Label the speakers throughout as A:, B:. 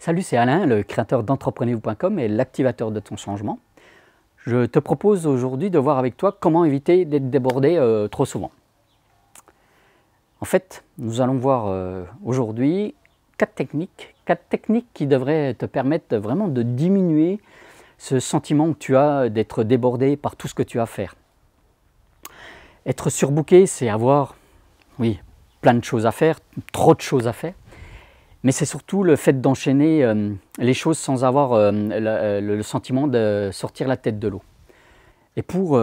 A: Salut, c'est Alain, le créateur d'entreprenez-vous.com et l'activateur de ton changement. Je te propose aujourd'hui de voir avec toi comment éviter d'être débordé trop souvent. En fait, nous allons voir aujourd'hui 4 techniques qui devraient te permettre vraiment de diminuer ce sentiment que tu as d'être débordé par tout ce que tu as à faire. Être surbooké, c'est avoir, oui, plein de choses à faire, trop de choses à faire. Mais c'est surtout le fait d'enchaîner les choses sans avoir le sentiment de sortir la tête de l'eau. Et pour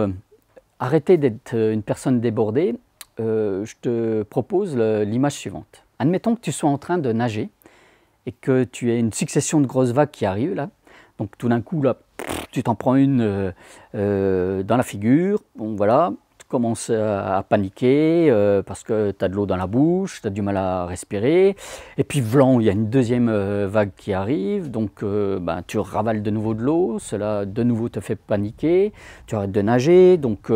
A: arrêter d'être une personne débordée, je te propose l'image suivante. Admettons que tu sois en train de nager et que tu aies une succession de grosses vagues qui arrivent là. Donc tout d'un coup, là, tu t'en prends une dans la figure. Bon voilà, tu commences à paniquer parce que tu as de l'eau dans la bouche, tu as du mal à respirer. Et puis vlan, il y a une deuxième vague qui arrive. Donc tu ravales de nouveau de l'eau. Cela de nouveau te fait paniquer. Tu arrêtes de nager. Donc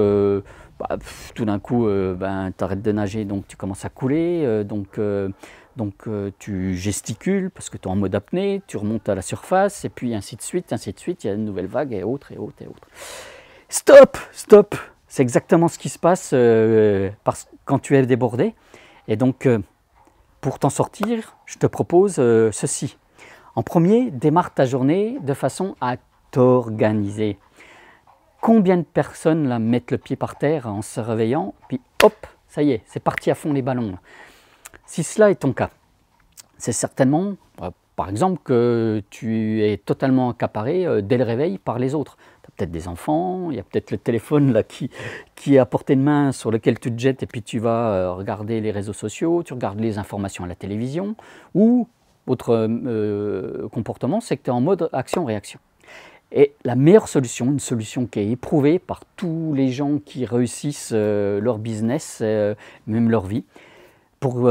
A: tout d'un coup, tu arrêtes de nager. Donc tu commences à couler. Donc tu gesticules parce que tu es en mode apnée, tu remontes à la surface et puis ainsi de suite, il y a une nouvelle vague et autres et autres et autres. Stop, stop, c'est exactement ce qui se passe quand tu es débordé. Et donc pour t'en sortir, je te propose ceci. En premier, démarre ta journée de façon à t'organiser. Combien de personnes là, mettent le pied par terre en se réveillant, puis hop, ça y est, c'est parti à fond les ballons. Si cela est ton cas, c'est certainement, par exemple, que tu es totalement accaparé dès le réveil par les autres. Tu as peut-être des enfants, il y a peut-être le téléphone là, qui est à portée de main sur lequel tu te jettes et puis tu vas regarder les réseaux sociaux, tu regardes les informations à la télévision. Ou, autre comportement, c'est que tu es en mode action-réaction. Et la meilleure solution, une solution qui est éprouvée par tous les gens qui réussissent leur business, même leur vie, pour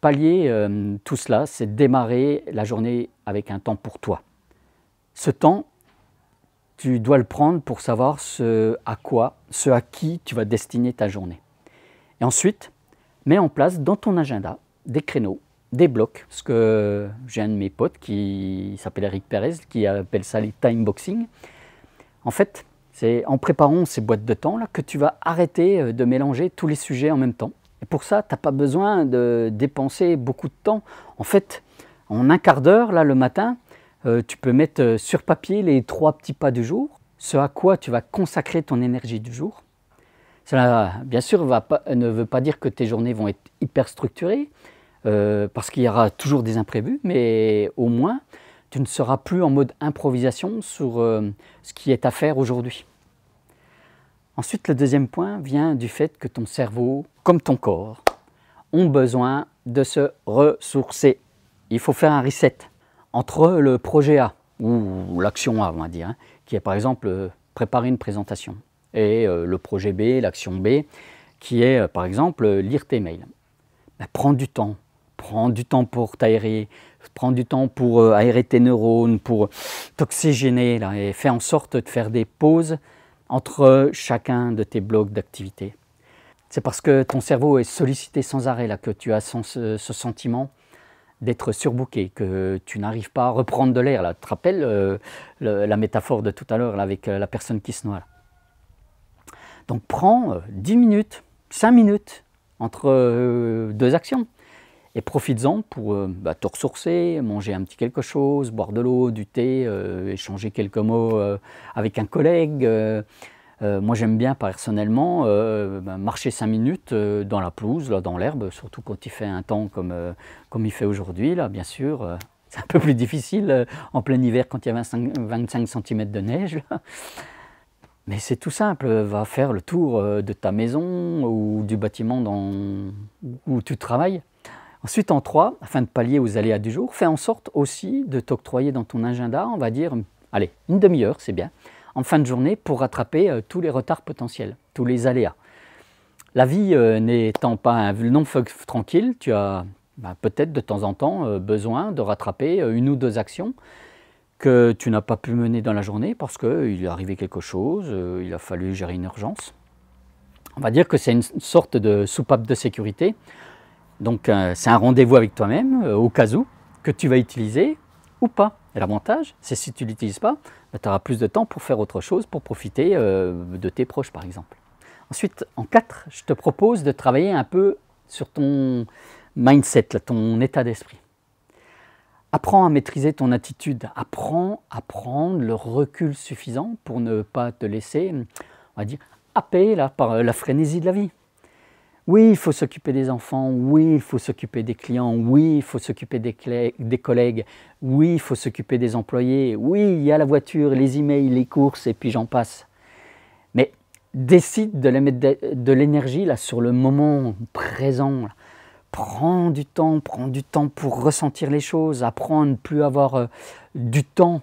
A: pallier tout cela, c'est démarrer la journée avec un temps pour toi. Ce temps, tu dois le prendre pour savoir ce à qui tu vas destiner ta journée. Et ensuite, mets en place dans ton agenda des créneaux, des blocs, parce que j'ai un de mes potes qui s'appelle Eric Pérez, qui appelle ça les time boxing. En fait, c'est en préparant ces boîtes de temps là, que tu vas arrêter de mélanger tous les sujets en même temps. Et pour ça, tu n'as pas besoin de dépenser beaucoup de temps. En fait, en un quart d'heure, là, le matin, tu peux mettre sur papier les 3 petits pas du jour, ce à quoi tu vas consacrer ton énergie du jour. Cela, bien sûr, ne veut pas dire que tes journées vont être hyper structurées, parce qu'il y aura toujours des imprévus, mais au moins, tu ne seras plus en mode improvisation sur ce qui est à faire aujourd'hui. Ensuite, le deuxième point vient du fait que ton cerveau, comme ton corps, ont besoin de se ressourcer. Il faut faire un reset entre le projet A, ou l'action A, on va dire, qui est par exemple préparer une présentation, et le projet B, l'action B, qui est par exemple lire tes mails. Prends du temps pour t'aérer, prends du temps pour aérer tes neurones, pour t'oxygéner, et fais en sorte de faire des pauses entre chacun de tes blocs d'activité. C'est parce que ton cerveau est sollicité sans arrêt là, que tu as ce sentiment d'être surbooké, que tu n'arrives pas à reprendre de l'air. Tu te rappelles la métaphore de tout à l'heure avec la personne qui se noie. Donc prends 10 minutes, 5 minutes entre 2 actions et profites-en pour te ressourcer, manger un petit quelque chose, boire de l'eau, du thé, échanger quelques mots avec un collègue. Moi j'aime bien personnellement marcher 5 minutes dans la pelouse, là, dans l'herbe, surtout quand il fait un temps comme il fait aujourd'hui, là, bien sûr. C'est un peu plus difficile en plein hiver quand il y a 25 cm de neige. Là. Mais c'est tout simple, va faire le tour de ta maison ou du bâtiment où tu travailles. Ensuite, en 3, afin de pallier aux aléas du jour, fais en sorte aussi de t'octroyer dans ton agenda, on va dire, allez, une demi-heure, c'est bien, en fin de journée pour rattraper tous les retards potentiels, tous les aléas. La vie n'étant pas un long fleuve tranquille, tu as peut-être de temps en temps besoin de rattraper une ou 2 actions que tu n'as pas pu mener dans la journée parce qu'il est arrivé quelque chose, il a fallu gérer une urgence. On va dire que c'est une sorte de soupape de sécurité. Donc c'est un rendez-vous avec toi-même, au cas où, que tu vas utiliser ou pas. Et l'avantage, c'est si tu ne l'utilises pas, tu auras plus de temps pour faire autre chose, pour profiter de tes proches par exemple. Ensuite, en 4, je te propose de travailler un peu sur ton mindset, ton état d'esprit. Apprends à maîtriser ton attitude, apprends à prendre le recul suffisant pour ne pas te laisser, on va dire, happer là, par la frénésie de la vie. Oui, il faut s'occuper des enfants, oui, il faut s'occuper des clients, oui, il faut s'occuper des collègues, oui, il faut s'occuper des employés, oui, il y a la voiture, les emails, les courses, et puis j'en passe. Mais décide de mettre de l'énergie là sur le moment présent. Là. Prends du temps pour ressentir les choses, apprends à ne plus avoir du temps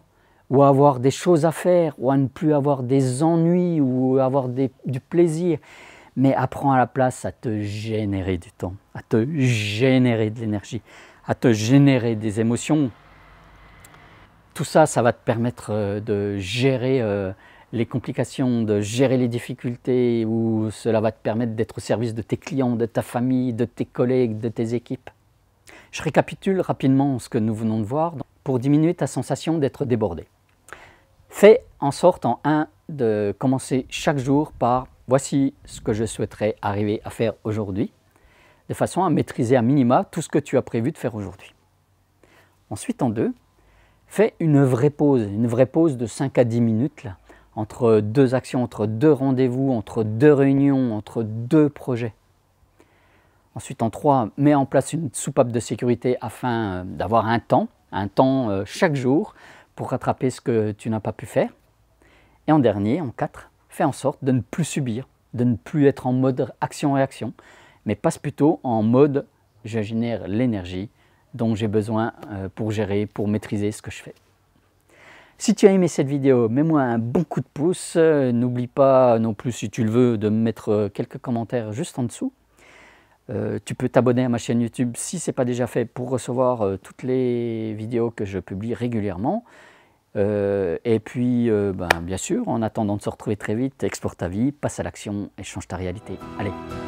A: ou à avoir des choses à faire ou à ne plus avoir des ennuis ou avoir du plaisir. Mais apprends à la place à te générer du temps, à te générer de l'énergie, à te générer des émotions. Tout ça, ça va te permettre de gérer les complications, de gérer les difficultés, ou cela va te permettre d'être au service de tes clients, de ta famille, de tes collègues, de tes équipes. Je récapitule rapidement ce que nous venons de voir pour diminuer ta sensation d'être débordé. Fais en sorte en 1 de commencer chaque jour par « voici ce que je souhaiterais arriver à faire aujourd'hui », de façon à maîtriser à minima tout ce que tu as prévu de faire aujourd'hui. Ensuite en 2, fais une vraie pause de 5 à 10 minutes là, entre 2 actions, entre 2 rendez-vous, entre 2 réunions, entre 2 projets. Ensuite en 3, mets en place une soupape de sécurité afin d'avoir un temps chaque jour pour rattraper ce que tu n'as pas pu faire. Et en dernier, en 4, fais en sorte de ne plus subir, de ne plus être en mode action-réaction, mais passe plutôt en mode « je génère l'énergie dont j'ai besoin pour gérer, pour maîtriser ce que je fais ». Si tu as aimé cette vidéo, mets-moi un bon coup de pouce. N'oublie pas non plus, si tu le veux, de me mettre quelques commentaires juste en dessous. Tu peux t'abonner à ma chaîne YouTube si ce n'est pas déjà fait pour recevoir toutes les vidéos que je publie régulièrement. Et puis, bien sûr, en attendant de se retrouver très vite, explore ta vie, passe à l'action et change ta réalité. Allez!